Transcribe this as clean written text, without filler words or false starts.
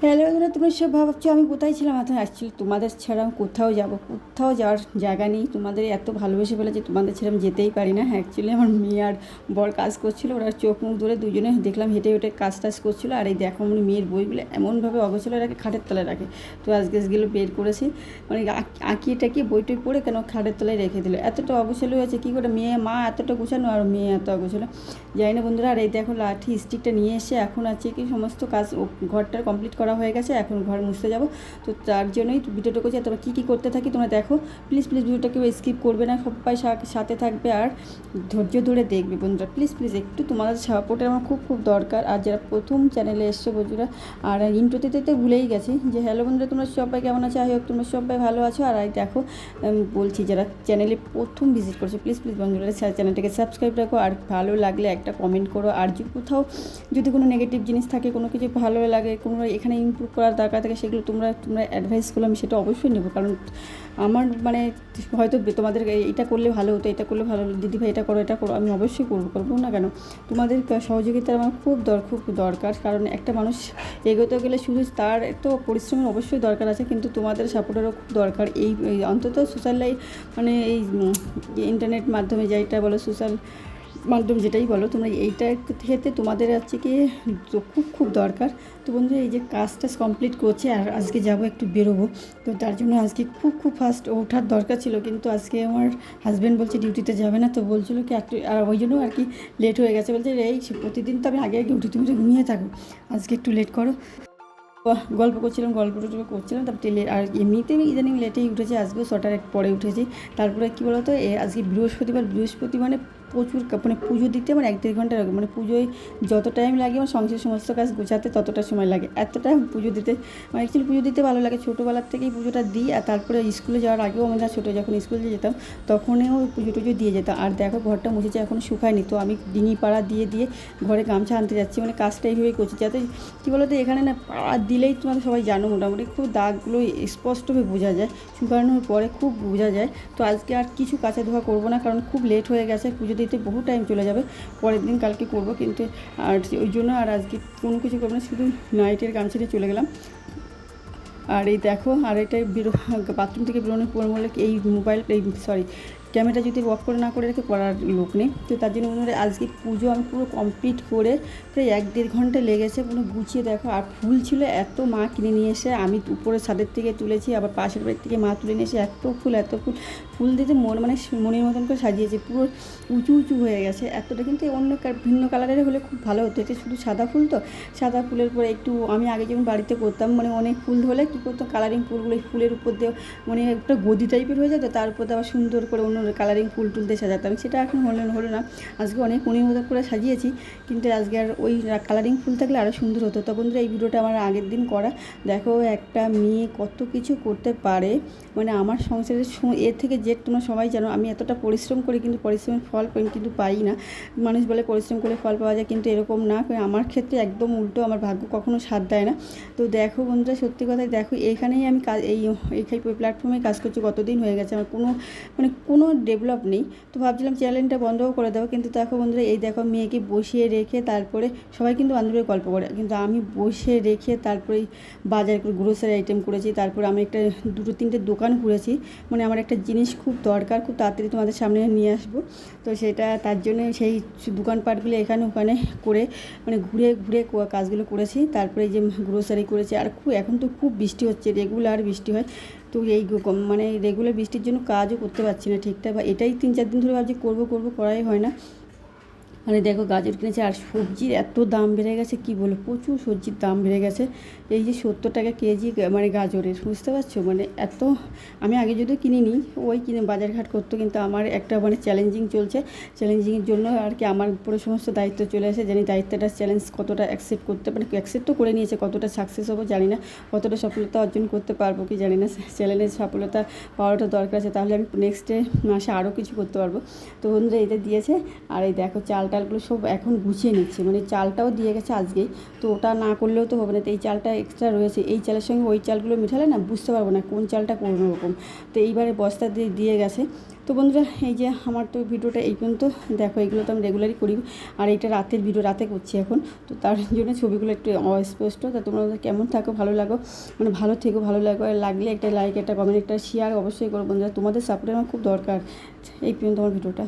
Hello বন্ধুরা, তোমরা সব ভাবছো আমি কোথায় ছিলাম। এখন অ্যাকচুয়ালি তোমাদের ছাড়া আমি কোথাও যাওয়ার জায়গা নেই। তোমাদের এত ভালোবেসে ফেলেছে, তোমাদের ছেড়ে আমি যেতেই পারি না। অ্যাকচুয়ালি আমার মেয়ে আর বর কাজ করছিলো, ওরা চোখ মুখ ধরে দুজনে দেখলাম হেঁটে হেঁটে কাজ টাজ করছিলো। আর এই দেখো আমার মেয়ের বইগুলো এমনভাবে অগোছালো রাখে, খাটের তলায় রাখে। তো আজকে গেলো বের করেছি, মানে আঁকিয়ে টাকিয়ে বই টই পড়ে কেন খাটের তলায় রেখে দিল। এতটা অগোছালো হয়েছে কী করে, মেয়ে মা এতটা গোছানো আর মেয়ে এত অগোছালো, যাই না বন্ধুরা। আর এই দেখো লাঠি স্টিকটা নিয়ে এসে এখন আছে কি সমস্ত কাজ ঘরটার কমপ্লিট করা হয়ে গেছে, এখন ঘর মুছতে যাব। তো তার জন্যই ভিডিওটা করছি। তোমরা কী কী করতে থাকি তোমরা দেখো, প্লিজ প্লিজ ভিডিওটা কেউ স্কিপ করবে না, সবাই সাথে থাকবে আর ধৈর্য ধরে দেখবে বন্ধুরা। প্লিজ প্লিজ একটু তোমাদের সাপোর্টের আমার খুব খুব দরকার। আর যারা প্রথম চ্যানেলে এসছো বন্ধুরা, আর ইন্ট্রোতে তো ভুলেই গেছি যে হ্যালো বন্ধুরা, তোমরা সবাই কেমন আছো, আই হোক তোমরা সবাই ভালো আছো। আর দেখো বলছি যারা চ্যানেলে প্রথম ভিজিট করছো, প্লিজ প্লিজ বন্ধুরা চ্যানেলটাকে সাবস্ক্রাইব রাখো। আর ভালো লাগলে একটা কমেন্ট করো। আর কোথাও যদি কোনো নেগেটিভ জিনিস থাকে, কোনো কিছু ভালো লাগে, কোনো এখানে ইমপ্রুভ করার দরকার থাকে, সেগুলো তোমরা অ্যাডভাইস করলে আমি সেটা অবশ্যই নেবো। কারণ আমার মানে হয়তো তোমাদের এটা করলে ভালো হতো, এটা করলে ভালো হতো, দিদিভাই এটা করো এটা করো, আমি অবশ্যই করবো না কেন। তোমাদের সহযোগিতা আমার খুব দরকার। কারণ একটা মানুষ এগোতে গেলে শুধু তার তো পরিশ্রমের অবশ্যই দরকার আছে, কিন্তু তোমাদের সাপোর্টেরও খুব দরকার। এই অন্তত সোশ্যাল লাইফ মানে এই ইন্টারনেট মাধ্যমে যেটা বলো, সোশ্যাল মাধ্যম যেটাই বলো তোমরা, এইটা ক্ষেত্রে তোমাদের আছে কি খুব দরকার। তো বন্ধু এই যে কাজটা কমপ্লিট করছে আর আজকে যাব একটু বেরোবো। তো তার জন্য আজকে খুব ফাস্ট ওঠার দরকার ছিল, কিন্তু আজকে আমার হাজব্যান্ড বলছে ডিউটিতে যাবে না। তো বলছিল কি একটু, আর ওই জন্য আর কি লেট হয়ে গেছে। বলছে এই প্রতিদিন তো আমি আগে উঠি, তুমি তো ঘুমিয়ে থাকো, আজকে একটু লেট করো। গল্প করছিলাম তারপর আর এমনিতেই ইদানিং লেটেই উঠেছি, আজকেও 6টার পরে উঠেছি। তারপরে কী বলতো, আজকে বৃহস্পতি মানে প্রচুর মানে পুজো দিতে মানে 1-1.5 ঘন্টা লাগে। মানে পুজোয় যত টাইম লাগে আমার সংসারের সমস্ত কাজ গোছাতে ততটা সময় লাগে, এতটা পুজো দিতে। মানে অ্যাকচুয়ালি পুজো দিতে ভালো লাগে, ছোটোবেলার থেকেই পুজোটা দিই। আর তারপরে স্কুলে যাওয়ার আগেও আমরা ছোটো যখন স্কুলে যেতাম তখনও পুজো টুজো দিয়ে যেতাম। আর দেখো ঘরটা মুছেছে, এখনও শুকায়নি। তো আমি ডিঙি পাড়া দিয়ে ঘরে গামছা আনতে যাচ্ছি, মানে কাজটা এইভাবেই করছি যাতে কী বলো তো, এখানে না পাড়া দিলেই তোমাদের সবাই জানো মোটামুটি খুব দাগগুলো স্পষ্টভাবে বোঝা যায়, শুকানোর পরে খুব বোঝা যায়। তো আজকে আর কিছু কাচা ধোয়া করবো না, কারণ খুব লেট হয়ে গেছে, পুজো দিতে বহু টাইম চলে যাবে। পরের দিন কালকে করবো, কিন্তু আর ওই জন্য আর আজকে কোনো কিছু করবো না, শুধু নাইটের গামছা নিয়ে চলে গেলাম। আর এই দেখো, আর এটাই বাথরুম থেকে বেরোনোর পর বলে এই মোবাইল ক্যামেরা যদি অফ করে না করে রেখে করার লোক নেই। তো তার জন্য মনে হয় আজকে পুজো আমি পুরো কমপ্লিট করে প্রায় 1-1.5 ঘন্টা লেগেছে পুরো গুছিয়ে। দেখো আর ফুল ছিল এত, মা কিনে নিয়ে এসে আমি উপরে ছাদের থেকে তুলেছি, আবার পাশের বাড়ির থেকে মা তুলে নিয়ে এসে এত ফুল দিতে মানে মনের মতন করে সাজিয়েছে, পুরো উঁচু হয়ে গেছে এতটা। কিন্তু অন্য ভিন্ন কালারের হলে খুব ভালো হতো, এটা শুধু সাদা ফুল। তো সাদা ফুলের পরে একটু আমি আগে যেমন বাড়িতে করতাম, মানে অনেক ফুল হলে কী করতাম, কালারিং ফুলগুলো ফুলের উপর দিয়ে মানে একটা গদি টাইপের হয়ে যেত, তার উপর আবার সুন্দর করে অন্য কালারিং ফুল দিয়ে সাজাতাম। সেটা এখন হলো না। আজকে অনেক মনের মতো করে সাজিয়েছি, কিন্তু আজকে আর ওই কালারিং ফুল থাকলে আরও সুন্দর হতো। তখন এই ভিডিওটা আমার আগের দিন করা। দেখো একটা মেয়ে কত কিছু করতে পারে, মানে আমার সংসারের এর থেকে তোমরা সবাই জানো আমি এতটা পরিশ্রম করি, কিন্তু পরিশ্রমের ফল কিন্তু পাই না। মানুষ বলে পরিশ্রম করে ফল পাওয়া যায়, কিন্তু এরকম না। আমার ক্ষেত্রে একদম উল্টো, আমার ভাগ্য কখনো সাথ দেয় না। তো দেখো বন্ধুরা, সত্যি কথাই দেখো, এইখানেই আমি কাজ এই প্ল্যাটফর্মে কাজ করছি, কতদিন হয়ে গেছে, আমার কোনো ডেভেলপ নেই। তো ভাবছিলাম চ্যানেলটা বন্ধও করে দেবো, কিন্তু দেখো বন্ধুরা এই দেখো মেয়েকে বসিয়ে রেখে তারপরে সবাই কিন্তু বান্ধবীর গল্প করে, কিন্তু আমি বসে রেখে তারপরেই বাজার করে গ্রোসারি আইটেম করেছি। তারপরে আমি একটা 2-3টে দোকান ঘুরেছি, মানে আমার একটা জিনিস খুব দরকার, খুব তাড়াতাড়ি তোমাদের সামনে নিয়ে আসবো। তো সেটা তার জন্য সেই দোকানপাটগুলো এখানে ওখানে করে মানে ঘুরে কাজগুলো করেছি। তারপরে যে গ্রোসারি করেছি। আর এখন তো খুব বৃষ্টি হচ্ছে, রেগুলার বৃষ্টি হয়। তো এই মানে রেগুলার বৃষ্টির জন্য কাজও করতে পারছি না ঠিকঠাক, বা এটাই 3-4 দিন ধরে ভাবছি করবো করাই হয় না। মানে দেখো গাজর কিনেছে, আর সবজির এত দাম বেড়ে গেছে কি বলবো, প্রচুর সবজির দাম বেড়ে গেছে। এই যে 70 টাকা কেজি মানে গাজরের, বুঝতে পারছো, মানে এত। আমি আগে যদিও কিনিনি, ওই কিনে বাজারঘাট করতো, কিন্তু আমার একটা মানে চ্যালেঞ্জিং চলছে, চ্যালেঞ্জিংয়ের জন্য আর কি আমার উপরে সমস্ত দায়িত্ব চলে আসে। জানি দায়িত্বটা চ্যালেঞ্জ কতটা অ্যাকসেপ্ট করতে, মানে অ্যাকসেপ্ট তো করে নিয়েছে, কতটা সাকসেস হবো জানি না, কতটা সফলতা অর্জন করতে পারবো কি জানি না। চ্যালেঞ্জের সফলতা পাওয়াটা দরকার আছে, তাহলে আমি নেক্সট মাসে আরও কিছু করতে পারবো। তো বন্ধুরা এটা দিয়েছে। আর এই দেখো চালগুলো সব এখন গুছিয়ে নিচ্ছে, মানে চালটাও দিয়ে গেছে আজকেই। তো ওটা না করলেও তো হবে না, তো এই চালটা এক্সট্রা রয়েছে, এই চালের সঙ্গে ওই চালগুলো মেশালে না বুঝতে পারবো না কোন চালটা কোন রকম। তো এইবারে বস্তা দিয়ে গেছে। তো বন্ধুরা এই যে আমার তো ভিডিওটা এই পর্যন্ত, দেখো এগুলো তো আমি রেগুলারই করি, আর এইটা রাতের ভিডিও, রাতে করছি এখন, তো তার জন্য ছবিগুলো একটু অস্পষ্ট। তা তোমরা কেমন থাকো, ভালো লাগো, মানে ভালো থেকো, ভালো লাগলে একটা লাইক, একটা কমেন্ট, একটা শেয়ার অবশ্যই করো বন্ধুরা, তোমাদের সাপোর্ট আমার খুব দরকার। এই পর্যন্ত আমার ভিডিওটা।